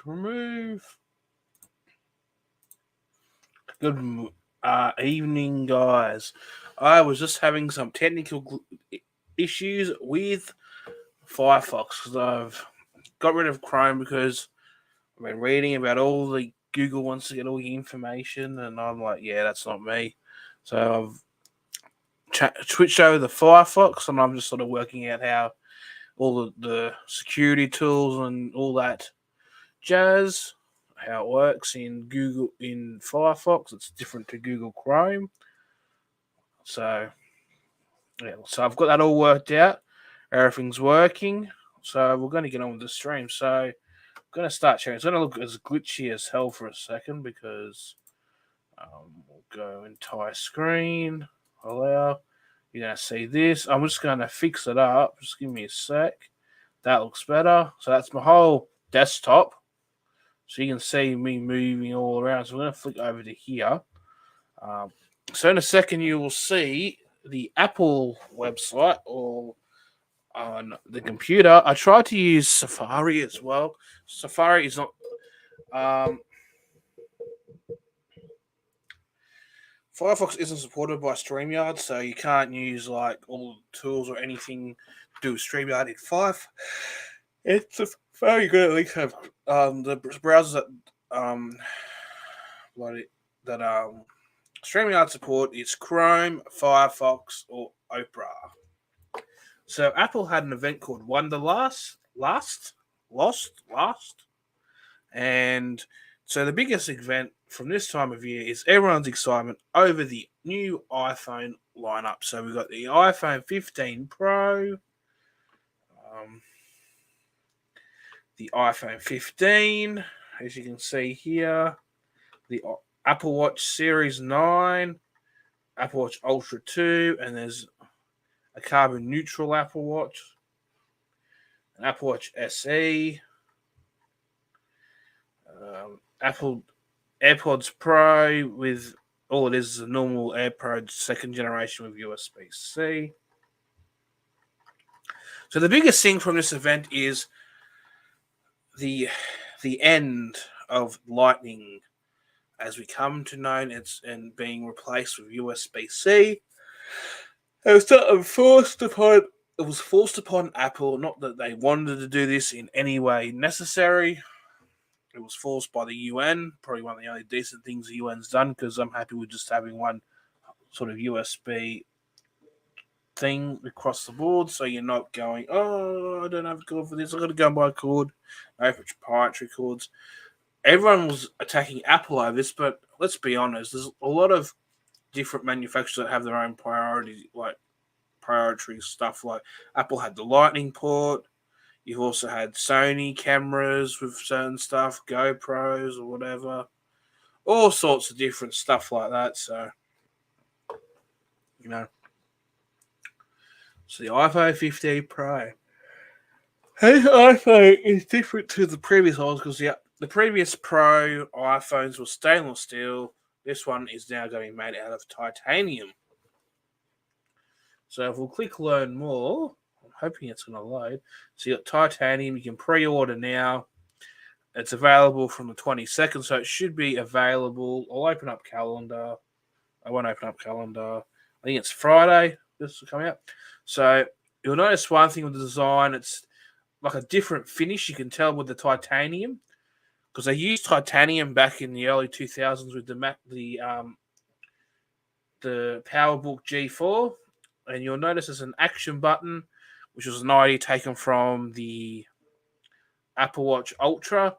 Remove. Good evening, guys. I was just having some technical issues with Firefox because I've got rid of Chrome because I've been reading about all the Google wants to get all the information, and I'm like, yeah, that's not me. So I've switched over to Firefox, and I'm just sort of working out how all the security tools and all that jazz, how it works in Firefox. It's different to Google Chrome. So yeah, so I've got that all worked out. Everything's working. So we're going to get on with the stream. So I'm going to start sharing. It's going to look as glitchy as hell for a second because we'll go entire screen. Allow. You're going to see this. I'm just going to fix it up. Just give me a sec. That looks better. So that's my whole desktop. So you can see me moving all around. So we're going to flick over to here. So in a second you will see the Apple website or on the computer. I tried to use Safari as well. Safari is not. Firefox isn't supported by StreamYard, so you can't use like all the tools or anything to do with StreamYard in 5. It's very good. At least have the browsers that StreamYard support is Chrome, Firefox, or Opera. So Apple had an event called Wonderlust, and so the biggest event from this time of year is everyone's excitement over the new iPhone lineup. So we've got the iPhone 15 Pro, the iPhone 15, as you can see here, the Apple Watch Series 9, Apple Watch Ultra 2, and there's a carbon neutral Apple Watch, an Apple Watch SE, Apple AirPods Pro with all it is a normal AirPods second generation with USB-C. So the biggest thing from this event is the end of Lightning as we come to know it and being replaced with USB-C. It was forced upon Apple, not that they wanted to do this in any way necessary. It was forced by the UN, probably one of the only decent things the UN's done, because I'm happy with just having one sort of USB thing across the board, so you're not going, oh, I don't have a cord for this, I've got to go and buy a cord. No proprietary cords. Everyone was attacking Apple over this, but let's be honest, there's a lot of different manufacturers that have their own priorities, like priority stuff. Like Apple had the Lightning port. You've also had Sony cameras with certain stuff, GoPros or whatever, all sorts of different stuff like that. So, so the iPhone 15 Pro. This iPhone is different to the previous ones because the previous Pro iPhones were stainless steel. This one is now going made out of titanium. So if we'll click learn more, I'm hoping it's going to load. So you got titanium. You can pre-order now. It's available from the 22nd, so it should be available. I'll open up calendar. I won't open up calendar. I think it's Friday. This will come out. So you'll notice one thing with the design. It's like a different finish. You can tell with the titanium because they used titanium back in the early 2000s with the PowerBook G4. And you'll notice there's an action button, which was an idea taken from the Apple Watch Ultra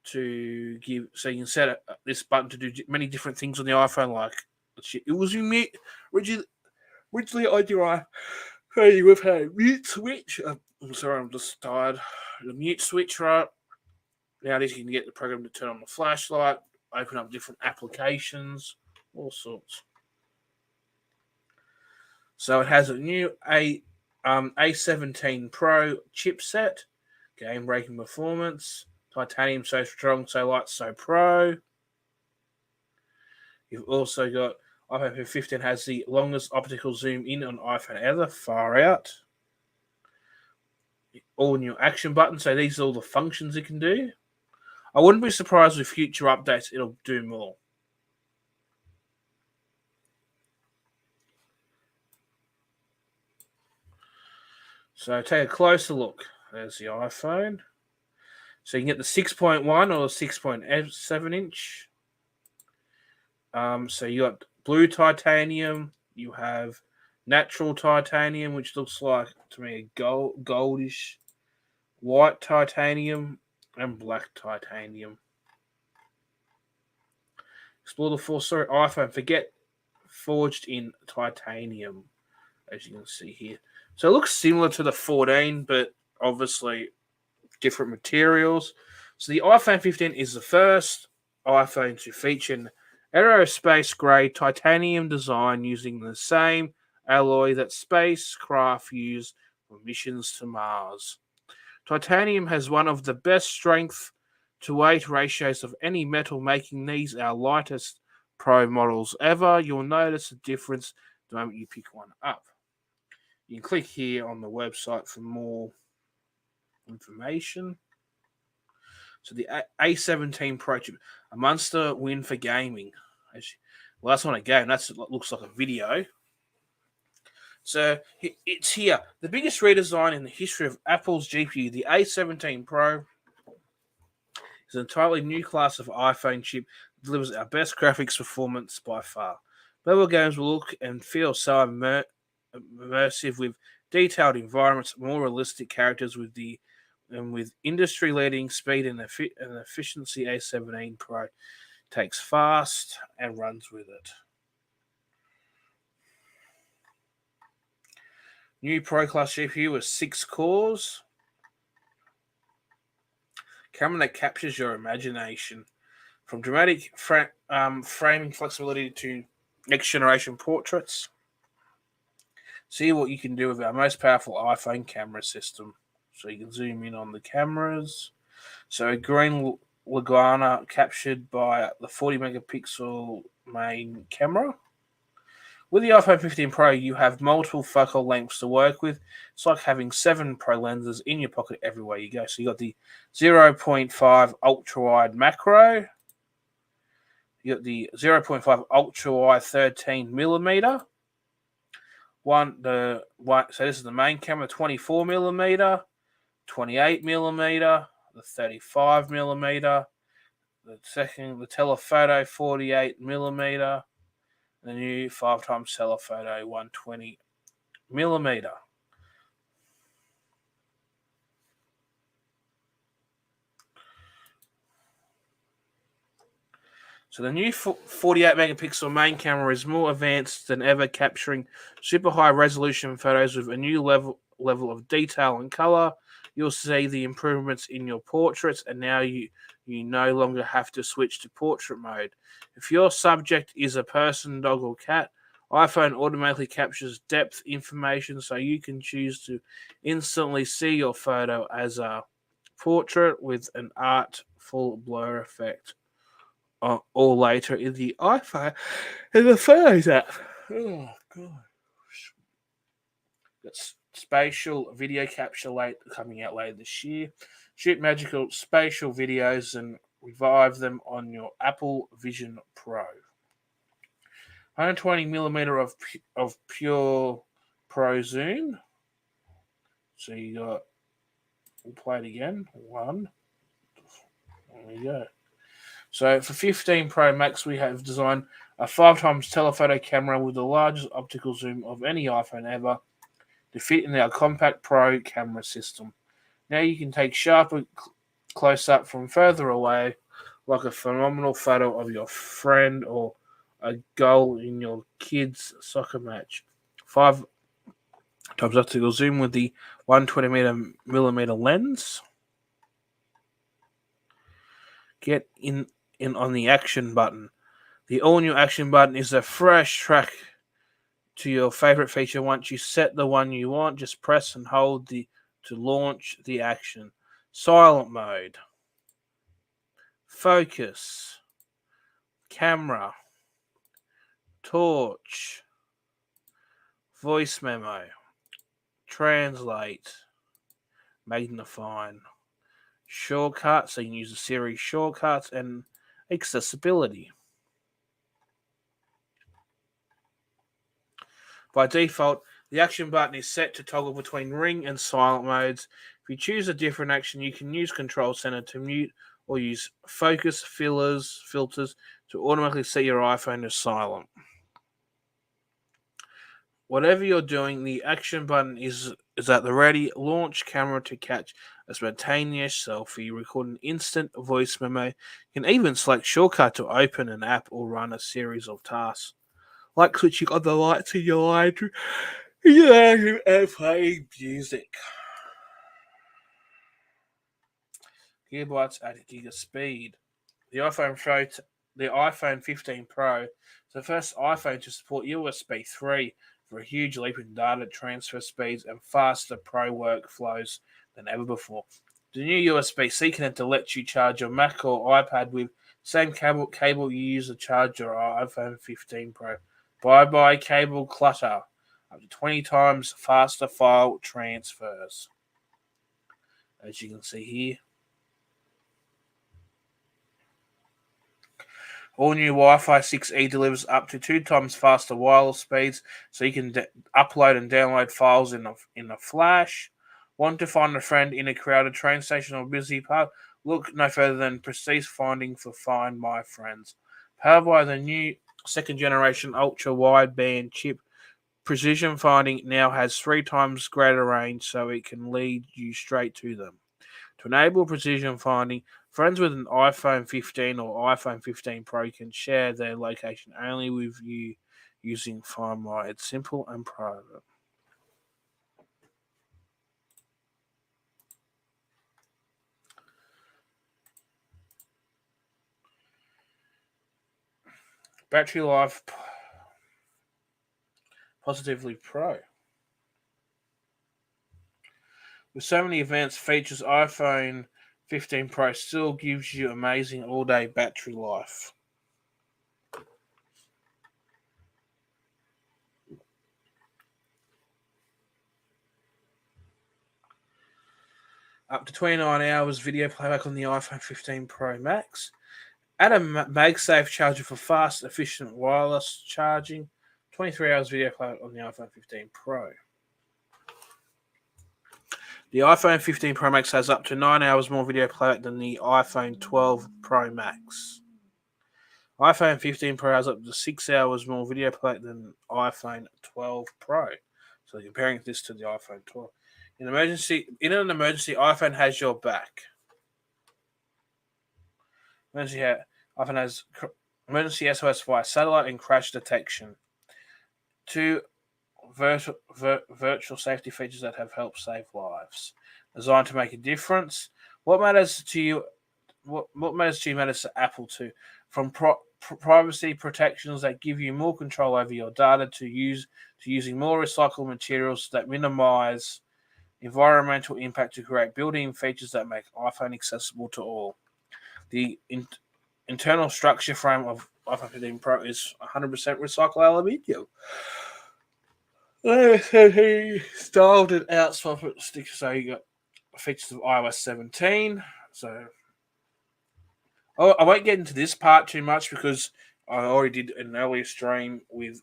to give, so you can set this button to do many different things on the iPhone. Like it was originally with a mute switch. I'm sorry, I'm just tired. The mute switch, right? Now this you can get the program to turn on the flashlight, open up different applications, all sorts. So it has a new A17 Pro chipset, game-breaking performance, titanium so strong, so light, so pro. You've also got iPhone 15 has the longest optical zoom in on iPhone ever, far out. All new action buttons, so these are all the functions it can do. I wouldn't be surprised with future updates it'll do more. So take a closer look. There's the iPhone. So you can get the 6.1 or 6.7 inch. So you got blue titanium. You have natural titanium, which looks like to me a goldish white titanium, and black titanium. Explore the full story iPhone. Forget forged in titanium, as you can see here. So it looks similar to the 14, but obviously different materials. So the iPhone 15 is the first iPhone to feature an aerospace grade titanium design using the same alloy that spacecraft use for missions to Mars. Titanium has one of the best strength to weight ratios of any metal, making these our lightest Pro models ever. You'll notice a difference the moment you pick one up. You can click here on the website for more information. So the A17 Pro chip, a monster win for gaming. Well, that's not a game. That looks like a video. So it's here. The biggest redesign in the history of Apple's GPU, the A17 Pro, is an entirely new class of iPhone chip that delivers our best graphics performance by far. Mobile games will look and feel so immersive with detailed environments, more realistic characters with industry-leading speed and efficiency. A17 Pro takes fast and runs with it. New Pro Class GPU with 6 cores. Camera that captures your imagination. From dramatic framing flexibility to next-generation portraits. See what you can do with our most powerful iPhone camera system. So you can zoom in on the cameras. So a green Laguna captured by the 40 megapixel main camera. With the iPhone 15 Pro, you have multiple focal lengths to work with. It's like having 7 Pro lenses in your pocket everywhere you go. So you got the 0.5 ultra wide macro. You got the 0.5 ultra wide 13 millimeter. So this is the main camera, 24 millimeter, 28 millimeter, the 35 millimeter, the telephoto 48 millimeter, the new 5x telephoto 120 millimeter. So the new 48 megapixel main camera is more advanced than ever, capturing super high resolution photos with a new level of detail and color. You'll see the improvements in your portraits, and now you no longer have to switch to portrait mode. If your subject is a person, dog, or cat, iPhone automatically captures depth information, so you can choose to instantly see your photo as a portrait with an artful blur effect. Or later in the iPhone in the Photos app. Oh gosh. That's spatial video capture coming out later this year. Shoot magical spatial videos and revive them on your Apple Vision Pro. 120 millimeter of pure Pro zoom. So you got. We'll play it again. One. There we go. So for 15 Pro Max, we have designed a 5x telephoto camera with the largest optical zoom of any iPhone ever to fit in our compact Pro camera system. Now you can take sharper close-up from further away, like a phenomenal photo of your friend or a goal in your kid's soccer match. 5x optical zoom with the 120 millimeter lens. Get in on the action button. The all-new action button is a fresh track to your favorite feature. Once you set the one you want, just press and hold to launch the action. Silent mode, focus, camera, torch, voice memo, translate, magnifying, shortcuts, so you can use the series shortcuts, and accessibility. By default, the action button is set to toggle between ring and silent modes. If you choose a different action, you can use Control Center to mute or use focus filters to automatically set your iPhone to silent. Whatever you're doing, the action button is at the ready. Launch camera to catch a spontaneous selfie, record an instant voice memo. You can even select shortcut to open an app or run a series of tasks, like switching on the lights in your library and playing music. Gigabytes at a gig of speed. The iPhone 15 Pro is the first iPhone to support USB 3 for a huge leap in data transfer speeds and faster Pro workflows than ever before. The new USB-C connector lets you charge your Mac or iPad with the same cable you use to charge your iPhone 15 Pro. Bye-bye cable clutter. Up to 20 times faster file transfers. As you can see here. All new Wi-Fi 6E delivers up to 2 times faster wireless speeds, so you can upload and download files in a flash. Want to find a friend in a crowded train station or busy park? Look no further than Precise Finding for Find My Friends. Powered by the new second generation ultra wideband chip, Precision Finding now has 3 times greater range, so it can lead you straight to them. To enable precision finding, friends with an iPhone 15 or iPhone 15 Pro can share their location only with you using Find My. It's simple and private. Battery life positively Pro. With so many advanced features, iPhone 15 Pro still gives you amazing all-day battery life. Up to 29 hours video playback on the iPhone 15 Pro Max. Add a MagSafe charger for fast, efficient wireless charging. 23 hours video playback on the iPhone 15 Pro. The iPhone 15 Pro Max has up to 9 hours more video playback than the iPhone 12 Pro Max. iPhone 15 Pro has up to 6 hours more video playback than iPhone 12 Pro. So comparing this to the iPhone 12. In an emergency, iPhone has your back. iPhone has emergency SOS via satellite and crash detection. 2 virtual safety features that have helped save lives. Designed to make a difference. What matters to you? What matters to you matters to Apple too. From privacy protections that give you more control over your data to using more recycled materials that minimize environmental impact to create built-in features that make iPhone accessible to all. The internal structure frame of iPhone 15 Pro is 100% recycled aluminium. He styled it out so you got features of iOS 17. So I won't get into this part too much because I already did an earlier stream with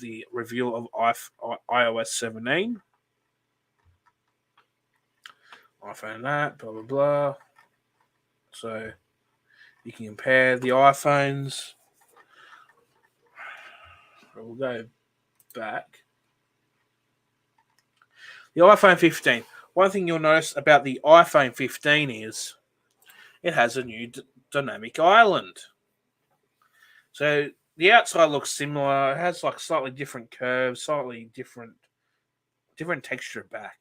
the review of iOS 17. iPhone that, blah, blah, blah. So you can compare the iPhones. We'll go back. The iPhone 15. One thing you'll notice about the iPhone 15 is it has a new dynamic island. So the outside looks similar. It has like slightly different curves, slightly different texture back.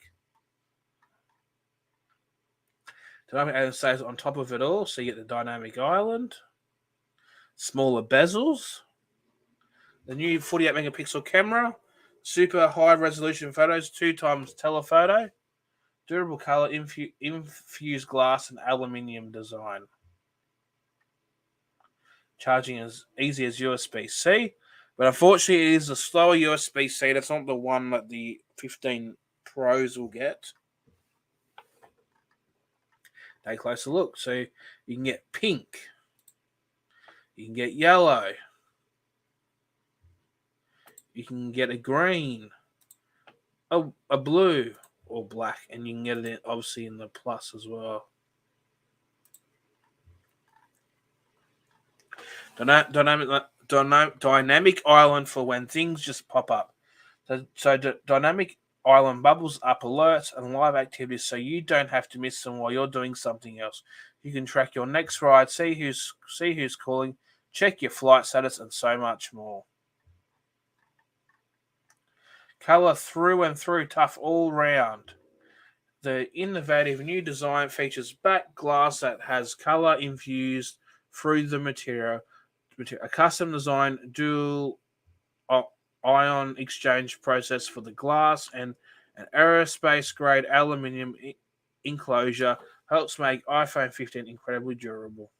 Dynamic island stays on top of it all, so you get the dynamic island. Smaller bezels. The new 48 megapixel camera. Super high resolution photos, 2 times telephoto. Durable color, infused glass, and aluminium design. Charging as easy as USB-C, but unfortunately, it is a slower USB-C. That's not the one that the 15 Pros will get. Take a closer look. So you can get pink, you can get yellow, you can get a green, a blue, or black, and you can get it obviously in the plus as well. Dynamic island for when things just pop up. So dynamic island bubbles up alerts and live activities, so you don't have to miss them while you're doing something else. You can track your next ride, see who's calling, check your flight status, and so much more. Color through and through, tough all round. The innovative new design features back glass that has color infused through the material. A custom design dual ion exchange process for the glass and an aerospace grade aluminium enclosure helps make iPhone 15 incredibly durable.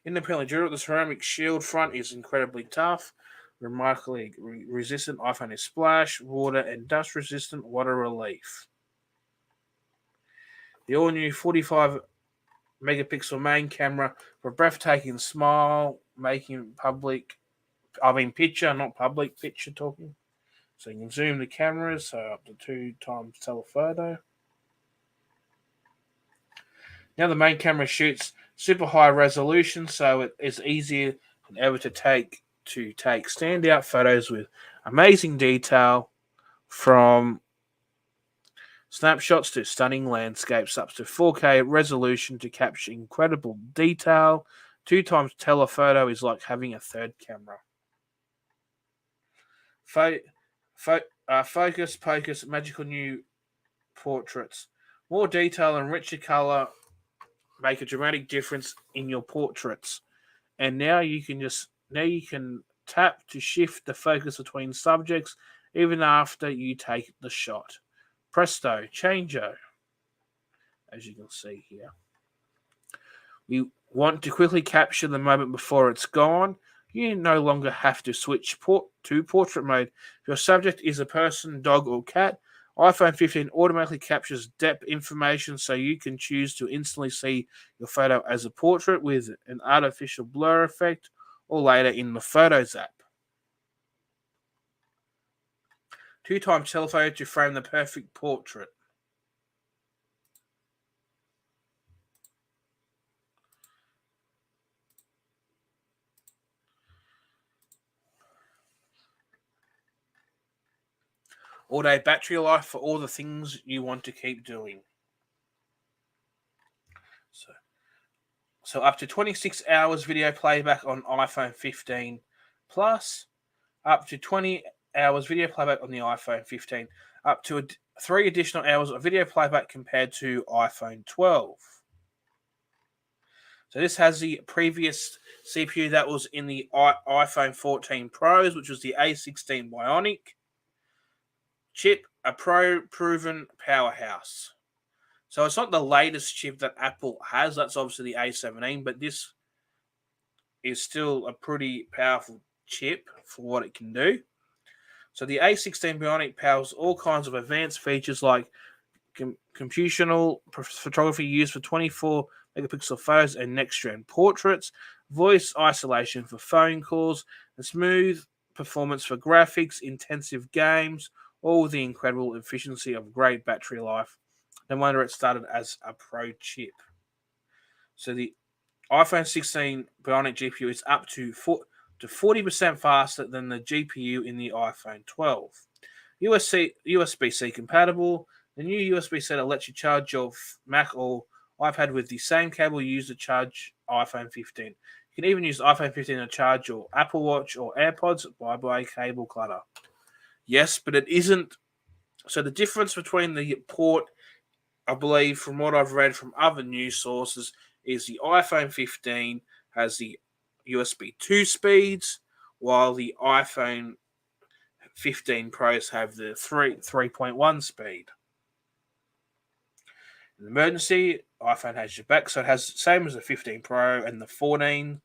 Independently durable, the ceramic shield front is incredibly tough, remarkably resistant. iPhone is splash, water, and dust resistant. Water relief. The all new 45 megapixel main camera for a breathtaking smile, making picture, not public picture talking. So you can zoom the cameras, so up to 2 times telephoto. Now the main camera shoots super high resolution, so it is easier than ever to take standout photos with amazing detail, from snapshots to stunning landscapes, up to 4K resolution to capture incredible detail. 2 times telephoto is like having a third camera. Focus Pocus magical new portraits. More detail and richer color make a dramatic difference in your portraits. And now you can tap to shift the focus between subjects even after you take the shot. Presto, changeo, as you can see here. We want to quickly capture the moment before it's gone. You no longer have to switch to portrait mode. If your subject is a person, dog, or cat, iPhone 15 automatically captures depth information, so you can choose to instantly see your photo as a portrait with an artificial blur effect, or later in the Photos app. 2 times telephoto to frame the perfect portrait. All-day battery life for all the things you want to keep doing. So up to 26 hours video playback on iPhone 15 Plus, up to 20 hours video playback on the iPhone 15, up to 3 additional hours of video playback compared to iPhone 12. So this has the previous CPU that was in the iPhone 14 Pros, which was the A16 Bionic chip, a proven powerhouse. So it's not the latest chip that Apple has. That's obviously the A17, but this is still a pretty powerful chip for what it can do. So the A16 Bionic powers all kinds of advanced features like computational photography used for 24 megapixel photos and next-gen portraits, voice isolation for phone calls, and smooth performance for graphics, intensive games, all with the incredible efficiency of great battery life. No wonder it started as a pro chip. So the iPhone 16 Bionic GPU is up to 40% faster than the GPU in the iPhone 12. USB-C compatible. The new USB-C that lets you charge your Mac or iPad with the same cable used to charge iPhone 15. You can even use iPhone 15 to charge your Apple Watch or AirPods. Bye-bye cable clutter. Yes, but it isn't. So the difference between the port, I believe, from what I've read from other news sources, is the iPhone 15 has the USB 2 speeds, while the iPhone 15 Pros have the 3.1 speed. In emergency, iPhone has your back, so it has the same as the 15 Pro, and the 14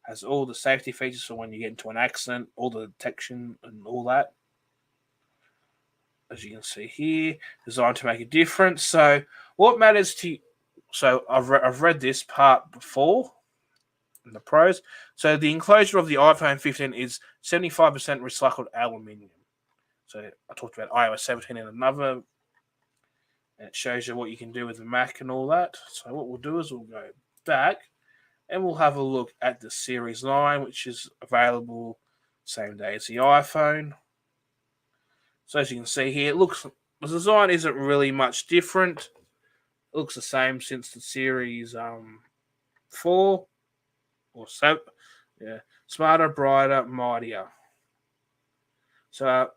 has all the safety features for when you get into an accident, all the detection and all that. As you can see here, designed to make a difference. So What matters to you? So I've read this part before in the pros. So the enclosure of the iPhone 15 is 75% recycled aluminium. So I talked about iOS 17 in another, and it shows you what you can do with the Mac and all that. So what we'll do is we'll go back and we'll have a look at the Series 9, which is available same day as the iPhone. So as you can see here, the design isn't really much different. It looks the same since the Series 4 or 7. Yeah, smarter, brighter, mightier. So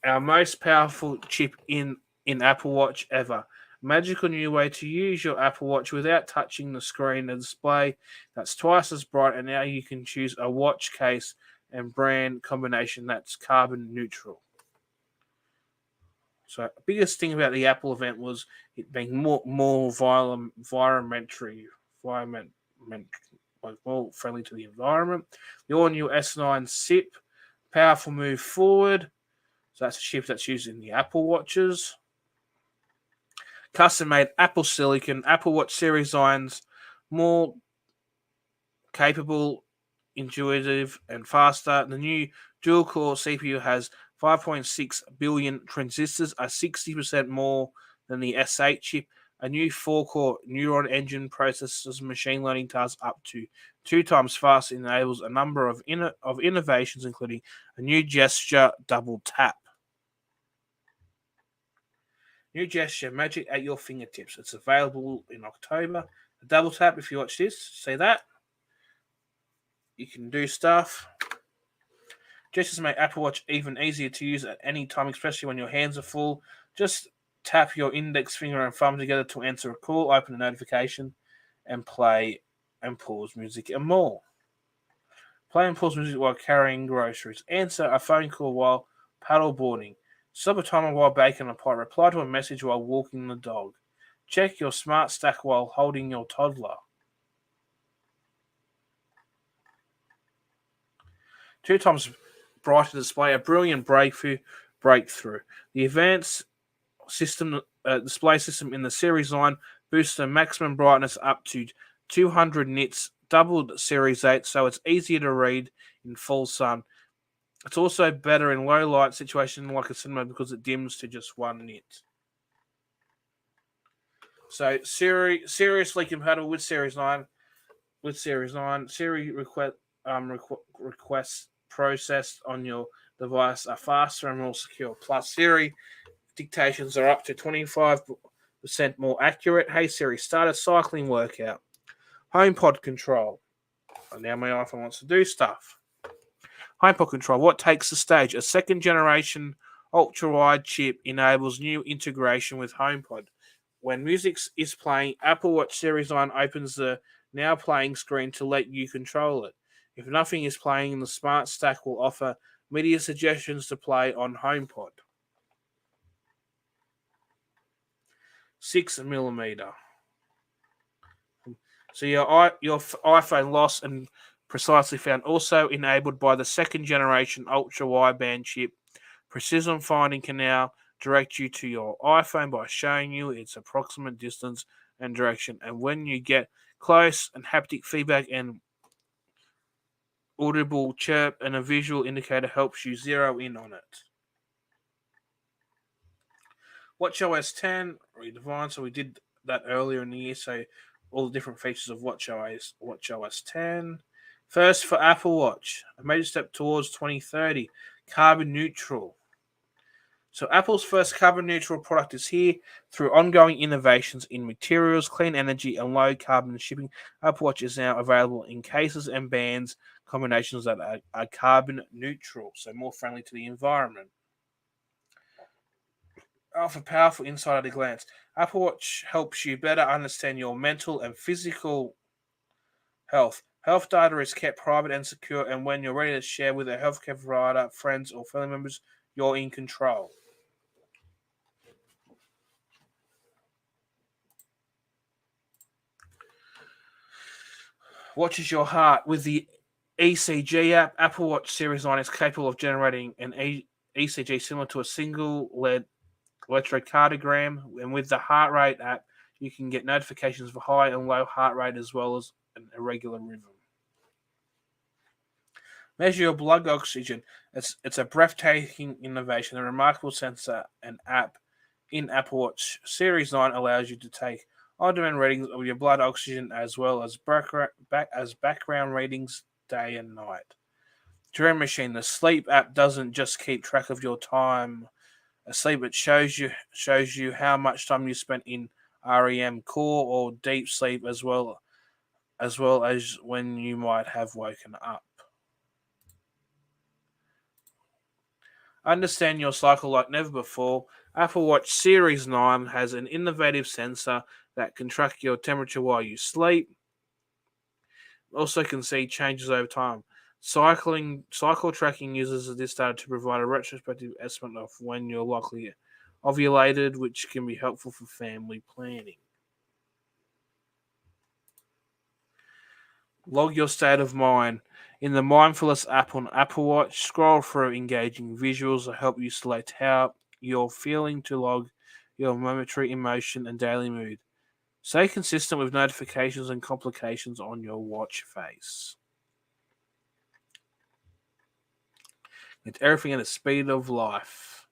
our most powerful chip in Apple Watch ever. Magical new way to use your Apple Watch without touching the screen and display that's twice as bright, and now you can choose a watch case and brand combination that's carbon neutral. So the biggest thing about the Apple event was it being more environment like more friendly to the environment. The all new S9 SIP, powerful move forward. So that's a chip that's used in the Apple Watches. Custom made Apple Silicon, Apple Watch Series 9's more capable, intuitive, and faster. The new dual core CPU has 5.6 billion transistors, are 60% more than the S8 chip. A new 4-core neuron engine processes machine learning tasks up to 2 times faster, enables a number of innovations, including a new gesture double tap. New gesture magic at your fingertips. It's available in October. A double tap, if you watch this, see that? You can do stuff. Gestures make Apple Watch even easier to use at any time, especially when your hands are full. Just tap your index finger and thumb together to answer a call, open a notification, and play and pause music and more. Play and pause music while carrying groceries. Answer a phone call while paddle boarding. Stop a timer while baking a pie. Reply to a message while walking the dog. Check your smart stack while holding your toddler. 2 times brighter display, a brilliant breakthrough. The advanced system display system in the Series 9 boosts the maximum brightness up to 200 nits, doubled Series 8, so it's easier to read in full sun. It's also better in low light situation like a cinema because it dims to just 1 nit. So seriously compatible with Series 9. Siri requests processed on your device are faster and more secure. Plus, Siri dictations are up to 25% more accurate. Hey Siri, start a cycling workout. HomePod control. And now my iPhone wants to do stuff. HomePod control. What takes the stage? A second generation ultra-wide chip enables new integration with HomePod. When music is playing, Apple Watch Series 9 opens the now playing screen to let you control it. If nothing is playing, the smart stack will offer media suggestions to play on HomePod. 6mm. So your iPhone lost and precisely found, also enabled by the second generation ultra wideband chip. Precision finding can now direct you to your iPhone by showing you its approximate distance and direction. And when you get close, and haptic feedback and audible chirp and a visual indicator helps you zero in on it. WatchOS 10 redefined, so we did that earlier in the year, so all the different features of WatchOS 10. First for Apple Watch, a major step towards 2030, carbon neutral. So Apple's first carbon neutral product is here. Through ongoing innovations in materials, clean energy, and low carbon shipping, Apple Watch is now available in cases and bands combinations that are carbon neutral, so more friendly to the environment. For powerful insight at a glance, Apple Watch helps you better understand your mental and physical health. Health data is kept private and secure, and when you're ready to share with a healthcare provider, friends, or family members, you're in control. Watches your heart. With the ECG app, Apple Watch Series 9 is capable of generating an ECG similar to a single lead electrocardiogram, and with the heart rate app, you can get notifications for high and low heart rate as well as an irregular rhythm. Measure your blood oxygen. It's a breathtaking innovation. A remarkable sensor and app in Apple Watch Series 9 allows you to take on-demand readings of your blood oxygen as well as background readings day and night. Dream Machine, the sleep app doesn't just keep track of your time asleep, it shows you how much time you spent in REM core or deep sleep as when you might have woken up. Understand your cycle like never before. Apple Watch Series 9 has an innovative sensor that can track your temperature while you sleep. Also can see changes over time. Cycle tracking uses this data to provide a retrospective estimate of when you're likely ovulated, which can be helpful for family planning. Log your state of mind. In the Mindfulness app on Apple Watch, scroll through engaging visuals that help you select how you're feeling to log your momentary emotion and daily mood. Stay consistent with notifications and complications on your watch face. It's everything at the speed of life.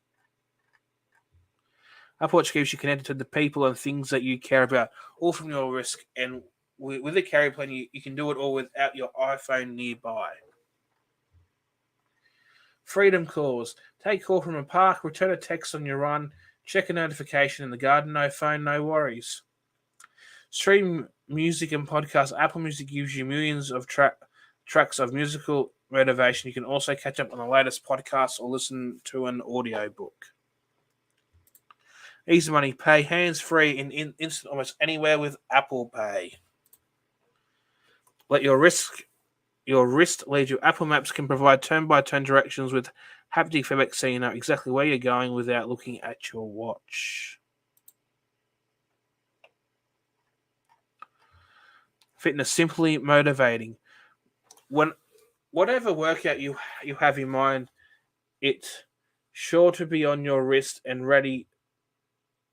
Apple Watch keeps you connected to the people and things that you care about, all from your wrist. And with a carry plan, you can do it all without your iPhone nearby. Freedom calls. Take a call from a park, return a text on your run, check a notification in the garden, no phone, no worries. Stream music and podcasts. Apple Music gives you millions of tracks of musical motivation. You can also catch up on the latest podcasts or listen to an audiobook. Easy Money Pay, hands-free and instant almost anywhere with Apple Pay. Let your wrist lead you. Apple Maps can provide turn-by-turn directions with haptic feedback so you know exactly where you're going without looking at your watch. Fitness, simply motivating. Whatever workout you have in mind, it's sure to be on your wrist and ready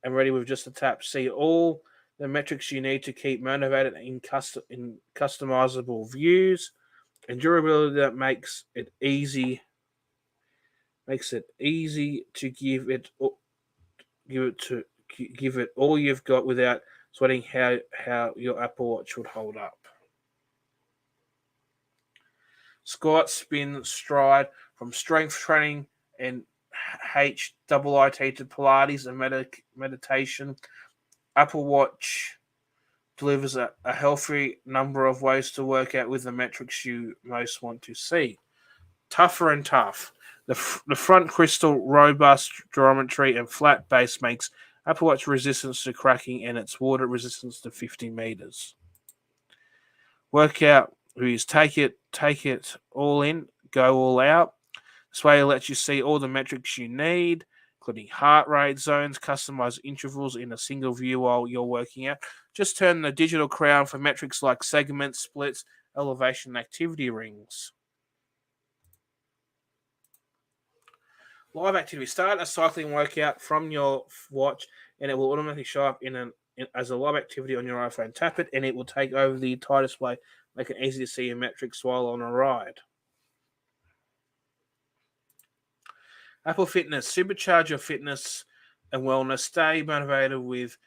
with just a tap. See all the metrics you need to keep motivated in customizable views and durability that makes it easy to give it all you've got without sweating how your Apple Watch would hold up. Squat, spin, stride, from strength training and HIIT to Pilates and meditation, Apple Watch delivers a healthy number of ways to work out with the metrics you most want to see. Tougher and tough. The front crystal, robust geometry and flat base makes Apple Watch resistance to cracking and its water resistance to 50 meters. Workout reviews. Take it all in, go all out. This way it lets you see all the metrics you need, including heart rate zones, customized intervals in a single view while you're working out. Just turn the digital crown for metrics like segments, splits, elevation, and activity rings. Live activity. Start a cycling workout from your watch and it will automatically show up as a live activity on your iPhone. Tap it and it will take over the entire display, make it easy to see your metrics while on a ride. Apple Fitness. Supercharge your fitness and wellness. Stay motivated with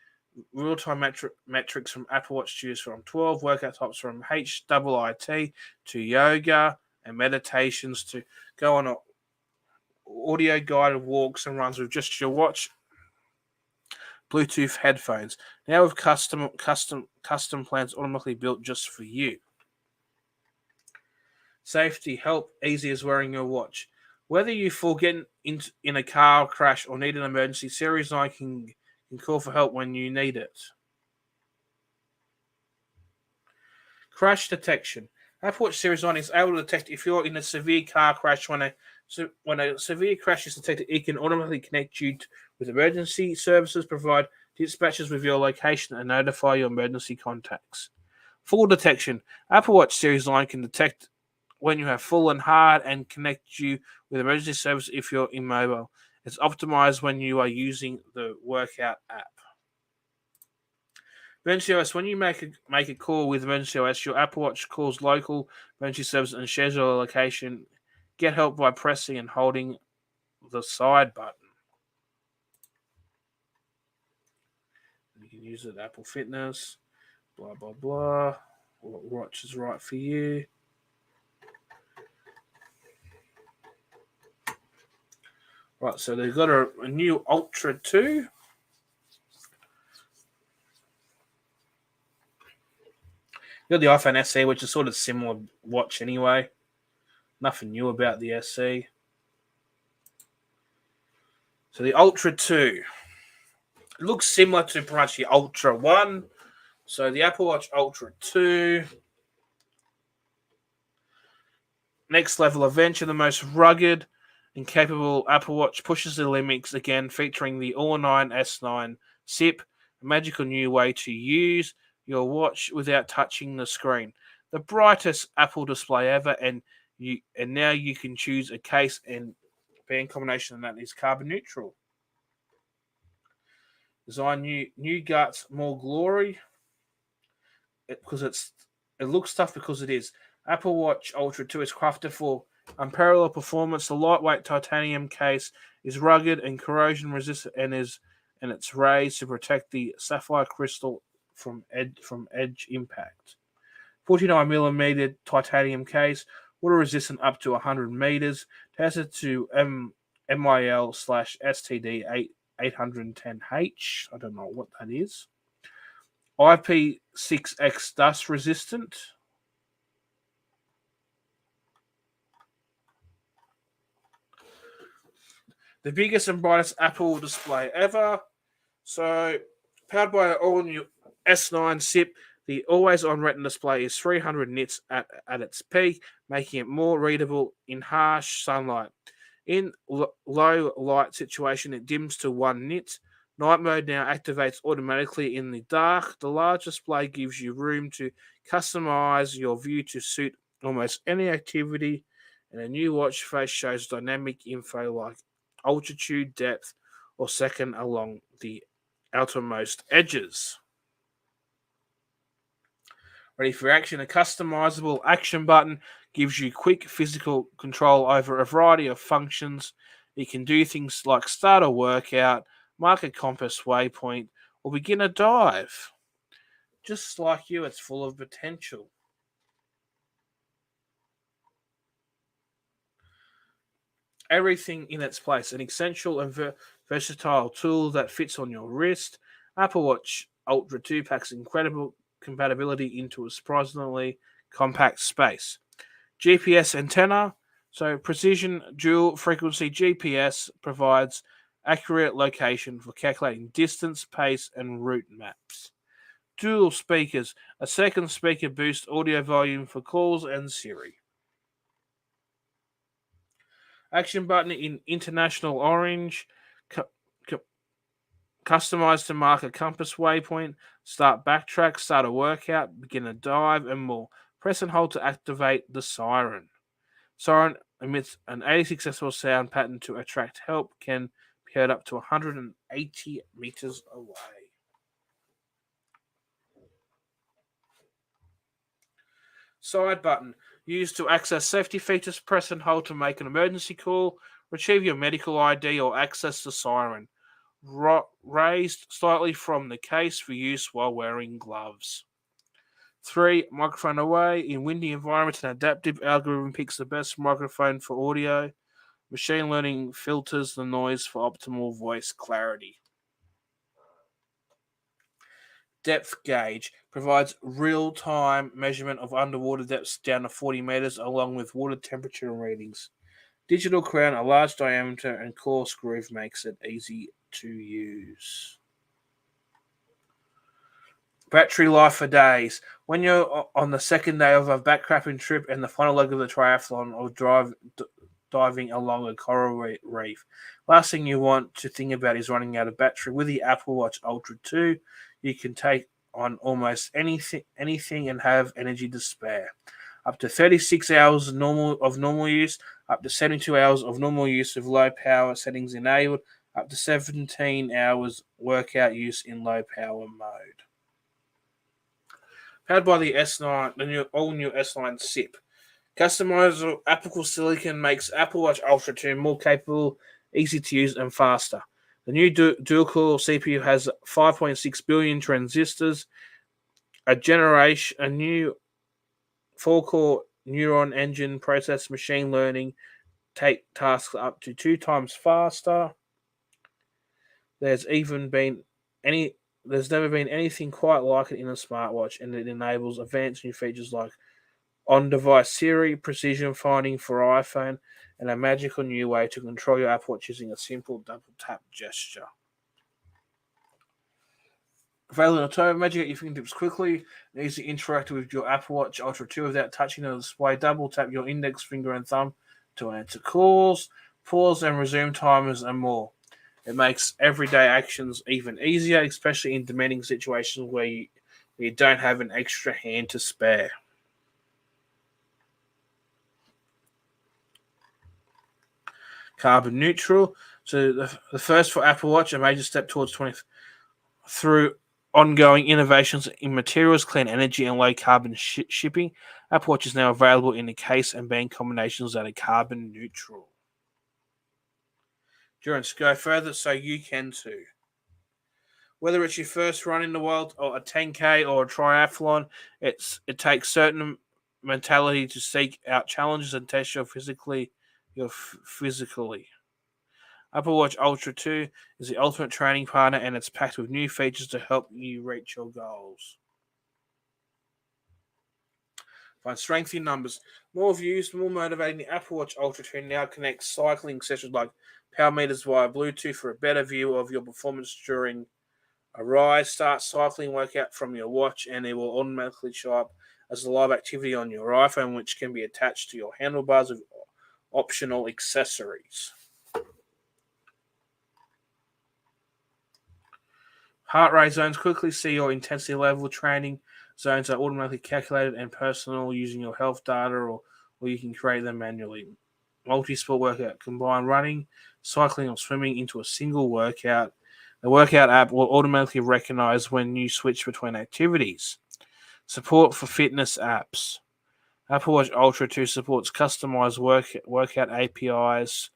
real-time metrics from Apple Watch. Choose from 12 workout types from HIIT to yoga and meditations to go on audio guided walks and runs with just your watch. Bluetooth headphones. Now with custom plans automatically built just for you. Safety, help, easy as wearing your watch. Whether you fall getting in a car crash or need an emergency, Series 9 can call for help when you need it. Crash detection. Apple Watch Series 9 is able to detect if you're in a severe car crash. When a severe crash is detected, it can automatically connect you with emergency services, provide dispatches with your location, and notify your emergency contacts. Fall detection. Apple Watch Series 9 can detect when you have fallen hard and connect you with emergency service if you're immobile. It's optimized when you are using the workout app. Emergency OS. When you make a call with Emergency OS, your Apple Watch calls local emergency service and shares your location. Get help by pressing and holding the side button. You can use it Apple Fitness. Blah blah blah. What watch is right for you? Right, so they've got a new Ultra 2. You got the iPhone SE, which is sort of similar watch anyway. Nothing new about the SE. So the Ultra 2. It looks similar to pretty much the Ultra 1. So the Apple Watch Ultra 2. Next level adventure, the most rugged and capable Apple Watch pushes the limits again, featuring the All-9 S9 SIP, a magical new way to use your watch without touching the screen. The brightest Apple display ever, and now you can choose a case and band combination that is carbon neutral. Design new guts, more glory. Because it looks tough because it is. Apple Watch Ultra 2 is crafted for unparalleled performance. The lightweight titanium case is rugged and corrosion resistant, and it's raised to protect the sapphire crystal from edge impact. 49mm titanium case, water resistant up to 100 meters, tested to MIL/STD 810H. I don't know what that is. IP6X dust resistant. The biggest and brightest Apple display ever. So, powered by an all-new S9 SIP, the always-on Retina display is 300 nits at its peak, making it more readable in harsh sunlight. In low light situation, it dims to 1 nit. Night mode now activates automatically in the dark. The large display gives you room to customize your view to suit almost any activity, and a new watch face shows dynamic info like altitude, depth, or second along the outermost edges. Ready for action? A customizable action button gives you quick physical control over a variety of functions. You can do things like start a workout, mark a compass waypoint, or begin a dive. Just like you, it's full of potential. Everything in its place. An essential and versatile tool that fits on your wrist. Apple Watch Ultra 2 packs incredible compatibility into a surprisingly compact space. GPS antenna. So precision dual frequency GPS provides accurate location for calculating distance, pace, and route maps. Dual speakers. A second speaker boosts audio volume for calls and Siri. Action button in international orange. Customized to mark a compass waypoint, start backtrack, start a workout, begin a dive, and more. Press and hold to activate the siren. Siren emits an 86 decibel sound pattern to attract help, can be heard up to 180 meters away. Side button. Used to access safety features, press and hold to make an emergency call, retrieve your medical ID, or access the siren. Raised slightly from the case for use while wearing gloves. 3. Microphone away. In windy environments, an adaptive algorithm picks the best microphone for audio. Machine learning filters the noise for optimal voice clarity. Depth gauge provides real-time measurement of underwater depths down to 40 meters along with water temperature readings. Digital crown, a large diameter and coarse groove makes it easy to use. Battery life for days. When you're on the second day of a backcrapping trip and the final leg of the triathlon or diving along a coral reef, last thing you want to think about is running out of battery. With the Apple Watch Ultra 2, you can take on almost anything and have energy to spare. up to 36 hours of normal use, up to 72 hours of normal use with low power settings enabled, up to 17 hours workout use in low power mode. Powered by the S9, the all-new S9 SIP. Customizable Apple Silicon makes Apple Watch Ultra 2 more capable, easy to use, and faster. The new dual-core CPU has 5.6 billion transistors, a new 4-core neuron engine process machine learning take tasks up to 2 times faster. There's never been anything quite like it in a smartwatch, and it enables advanced new features like on-device Siri, precision finding for iPhone, and a magical new way to control your Apple Watch using a simple double-tap gesture. Available in October, Magic at your fingertips quickly and easily interact with your Apple Watch Ultra 2 without touching the display. Double-tap your index finger and thumb to answer calls, pause and resume timers, and more. It makes everyday actions even easier, especially in demanding situations where you don't have an extra hand to spare. Carbon neutral. So the first for Apple Watch, a major step towards through ongoing innovations in materials, clean energy, and low carbon shipping. Apple Watch is now available in the case and band combinations that are carbon neutral. Endurance, go further so you can too. Whether it's your first run in the world or a 10K or a triathlon, it takes certain mentality to seek out challenges and test your physically. Apple Watch Ultra 2 is the ultimate training partner, and it's packed with new features to help you reach your goals. Find strength in numbers. More views, more motivating. The Apple Watch Ultra 2 now connects cycling sessions like power meters via Bluetooth for a better view of your performance during a ride. Start cycling workout from your watch, and it will automatically show up as a live activity on your iPhone, which can be attached to your handlebars with optional accessories. Heart rate zones. Quickly see your intensity level. Training zones are automatically calculated and personal using your health data, or you can create them manually. Multi-sport workout. Combine running, cycling, or swimming into a single workout. The workout app will automatically recognize when you switch between activities. Support for fitness apps. Apple Watch Ultra 2 supports customized workout APIs,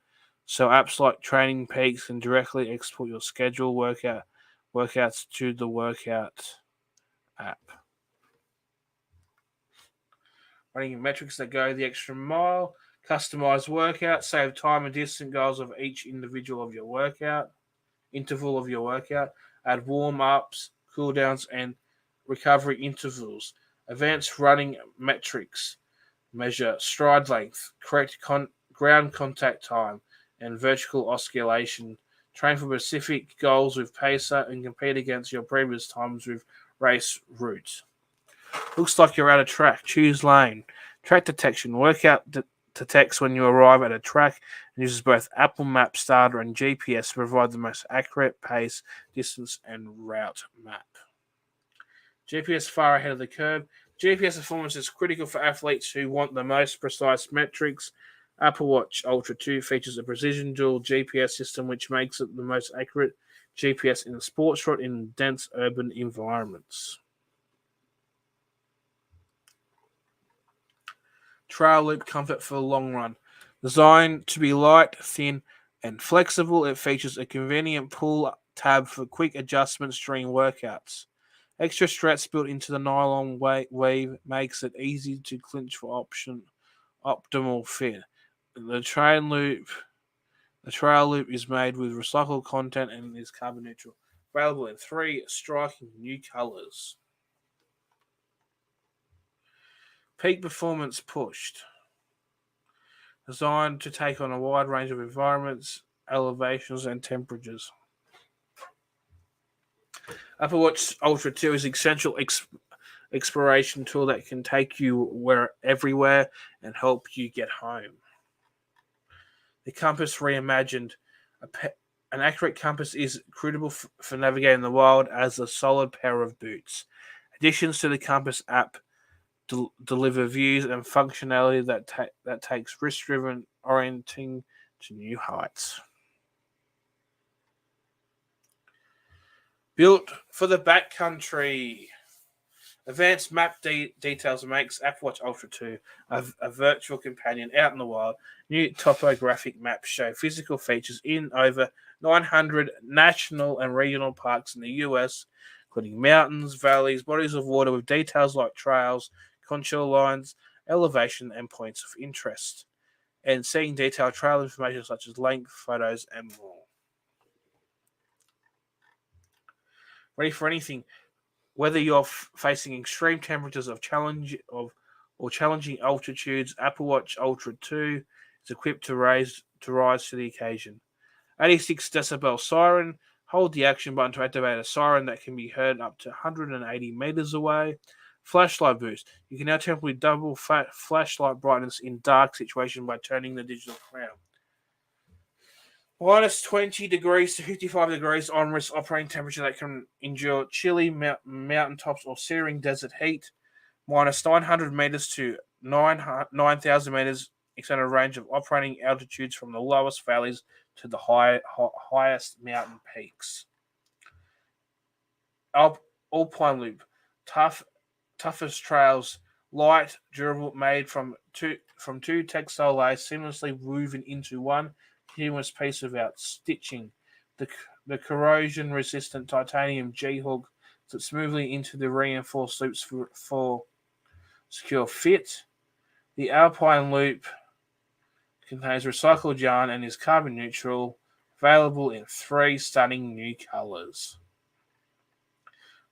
so apps like Training Peaks can directly export your schedule workouts to the workout app. Running metrics that go the extra mile. Customized workout. Save time and distance goals of each interval of your workout. Add warm-ups, cool-downs, and recovery intervals. Advanced running metrics. Measure stride length, correct ground contact time, and vertical oscillation. Train for specific goals with Pacer and compete against your previous times with race routes. Looks like you're at a track. Choose lane. Track detection. Workout detects when you arrive at a track and uses both Apple Maps data and GPS to provide the most accurate pace, distance, and route map. GPS far ahead of the curve. GPS performance is critical for athletes who want the most precise metrics. Apple Watch Ultra 2 features a precision dual GPS system, which makes it the most accurate GPS in a sports route in dense urban environments. Trail loop comfort for the long run. Designed to be light, thin, and flexible, it features a convenient pull tab for quick adjustments during workouts. Extra straps built into the nylon weave makes it easy to clinch for optimal fit. The trail loop is made with recycled content and is carbon neutral. Available in 3 striking new colors. Peak performance pushed. Designed to take on a wide range of environments, elevations, and temperatures. Apple Watch Ultra 2 is an essential exploration tool that can take you everywhere and help you get home. The compass reimagined. An accurate compass is critical for navigating the wild as a solid pair of boots. Additions to the compass app deliver views and functionality that takes risk-driven orienting to new heights. Built for the backcountry. Advanced map details makes Apple Watch Ultra 2 a virtual companion out in the wild. New topographic maps show physical features in over 900 national and regional parks in the US, including mountains, valleys, bodies of water with details like trails, contour lines, elevation, and points of interest. And seeing detailed trail information such as length, photos, and more. Ready for anything? Whether you're facing extreme temperatures or challenging altitudes, Apple Watch Ultra 2 is equipped to rise to the occasion. 86 decibel siren. Hold the action button to activate a siren that can be heard up to 180 meters away. Flashlight boost. You can now temporarily double flashlight brightness in dark situations by turning the digital crown. Minus 20 degrees to 55 degrees on-risk operating temperature that can endure chilly mountaintops or searing desert heat. Minus 900 meters to 9,000 meters extended range of operating altitudes from the lowest valleys to the highest mountain peaks. Alpine Loop. Toughest trails. Light, durable, made from two textile layers seamlessly woven into one continuous piece without stitching. The corrosion-resistant titanium G-hook slips smoothly into the reinforced loops for secure fit. The Alpine Loop contains recycled yarn and is carbon neutral, available in 3 stunning new colors.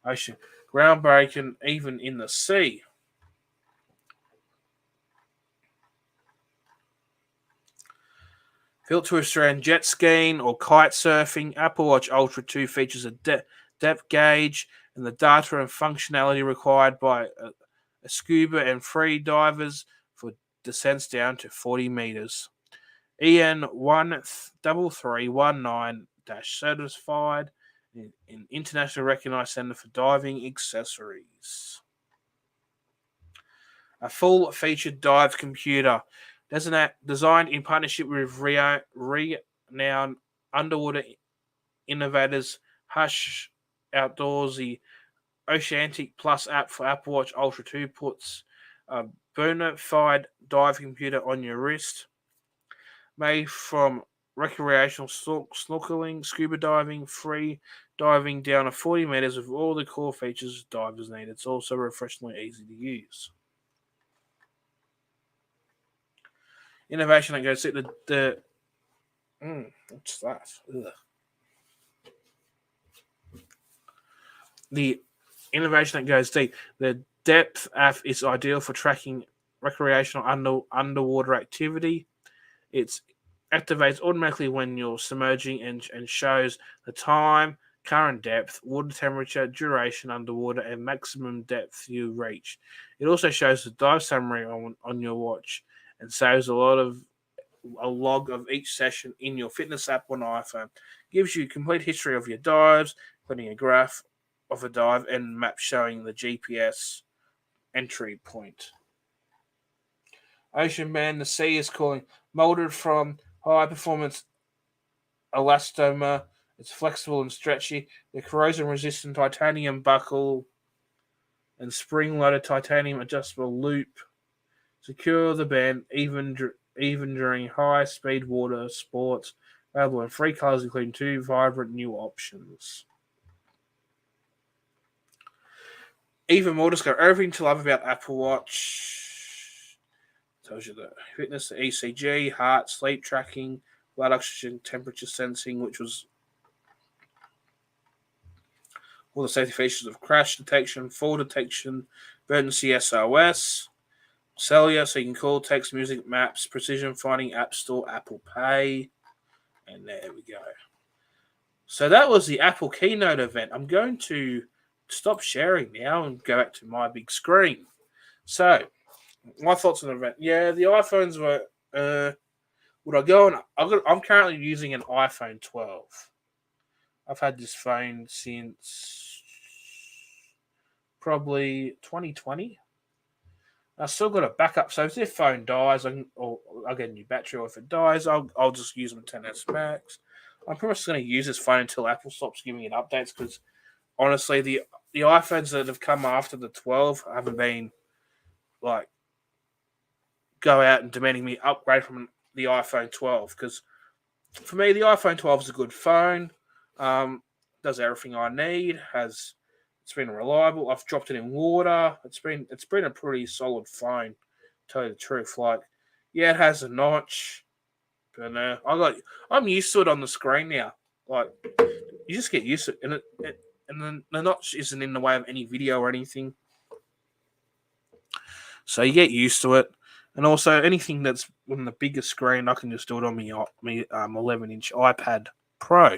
Ocean. Groundbreaking even in the sea. Built to Australian jet skiing or kite surfing, Apple Watch Ultra 2 features a depth gauge and the data and functionality required by a scuba and free divers for descents down to 40 meters. EN 13319-certified, an internationally recognized center for diving accessories. A full-featured dive computer. Designed in partnership with renowned underwater innovators Hush Outdoorsy, Oceanic Plus app for Apple Watch Ultra 2 puts a bona fide dive computer on your wrist. Made from recreational snorkeling, scuba diving, free diving down to 40 meters with all the core features divers need. It's also refreshingly easy to use. Innovation that goes what's that? Ugh. The innovation that goes deep. The Depth app is ideal for tracking recreational underwater activity. It activates automatically when you're submerging and shows the time, current depth, water temperature, duration underwater, and maximum depth you reach. It also shows the dive summary on your watch and saves a log of each session in your fitness app on iPhone. Gives you a complete history of your dives, including a graph of a dive and map showing the GPS entry point. Ocean Band, the sea is calling. Molded from high performance elastomer, it's flexible and stretchy. The corrosion resistant titanium buckle and spring loaded titanium adjustable loop secure the band even during high speed water sports. Available in 3 colors, including 2 vibrant new options. Even more discover everything to love about Apple Watch. Tells you the fitness, the ECG, heart, sleep tracking, blood oxygen, temperature sensing, which was all the safety features of crash detection, fall detection, emergency SOS, cellular, so you can call, text, music, maps, precision finding, App Store, Apple Pay, and there we go. So that was the Apple Keynote event. I'm going to stop sharing now and go back to my big screen. So, my thoughts on the event. Yeah, the iPhones were. Would I go on? I'm currently using an iPhone 12. I've had this phone since probably 2020. I still got a backup, so if their phone dies, or I'll get a new battery, or if it dies, I'll just use my 10s Max. I'm pretty much going to use this phone until Apple stops giving it updates, because honestly, the iPhones that have come after the 12 haven't been like go out and demanding me upgrade from the iPhone 12, because for me the iPhone 12 is a good phone. Does everything I need. It's been reliable. I've dropped it in water. It's been a pretty solid phone. To tell you the truth, like yeah, it has a notch, but I'm used to it on the screen now. Like you just get used to it, and then the notch isn't in the way of any video or anything. So you get used to it. And also, anything that's on the bigger screen, I can just do it on my 11-inch iPad Pro.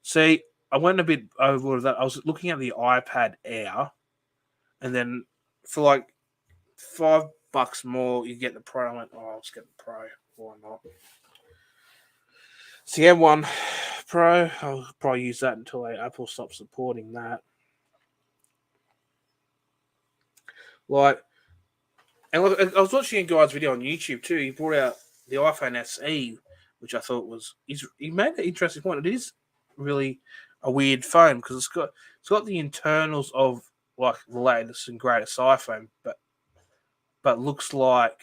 See, I went a bit over that. I was looking at the iPad Air, and then for like $5 more, you get the Pro. I went, oh, let's get the Pro. Why not? So yeah, one Pro. I'll probably use that until Apple stops supporting that. Like, and look, I was watching a guy's video on YouTube too. He brought out the iPhone SE, which I thought he made an interesting point. It is really a weird phone because it's got the internals of like the latest and greatest iPhone, but looks like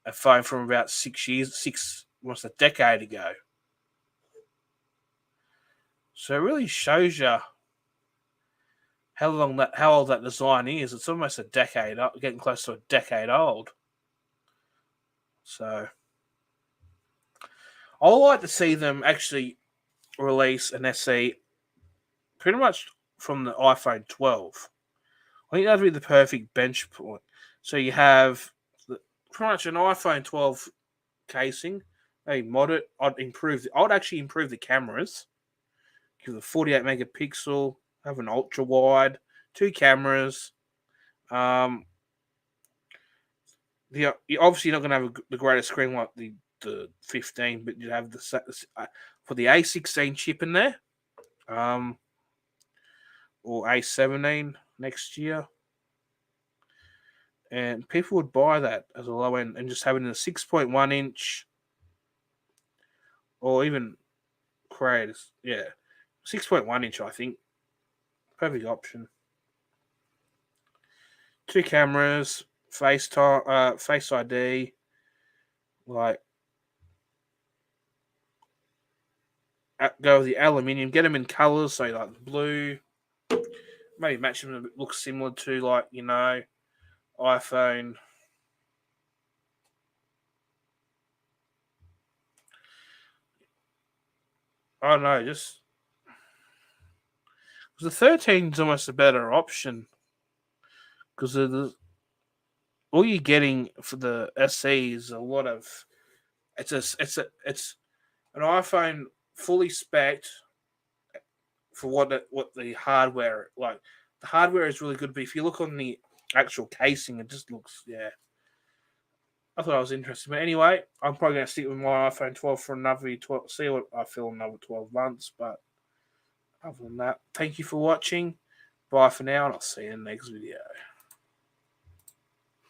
a phone from about almost a decade ago. So it really shows you how old that design is. It's almost a decade, getting close to a decade old. So I like to see them actually release an SE pretty much from the iPhone 12. I think that'd be the perfect bench point. So you have pretty much an iPhone 12 casing. They mod it. I'd actually improve the cameras. Give it a 48 megapixel. Have an ultra wide, 2 cameras. You're obviously not going to have the greatest screen like the 15, but you have for the A16 chip in there, or A17 next year, and people would buy that as a low end and just have it in a 6.1 inch, or even create 6.1 inch. I think perfect option. 2 cameras, Face ID, like go with the aluminium. Get them in colors, so like blue. Maybe match them. That look similar to iPhone. I don't know, just the 13 is almost a better option because all you're getting for the SE is a lot of it's an iPhone fully spec'd for what the hardware like. The hardware is really good, but if you look on the actual casing, it just looks I thought I was interested, but anyway, I'm probably going to stick with my iPhone 12 for another 12. See what I feel in another 12 months. But other than that, thank you for watching. Bye for now, and I'll see you in the next video.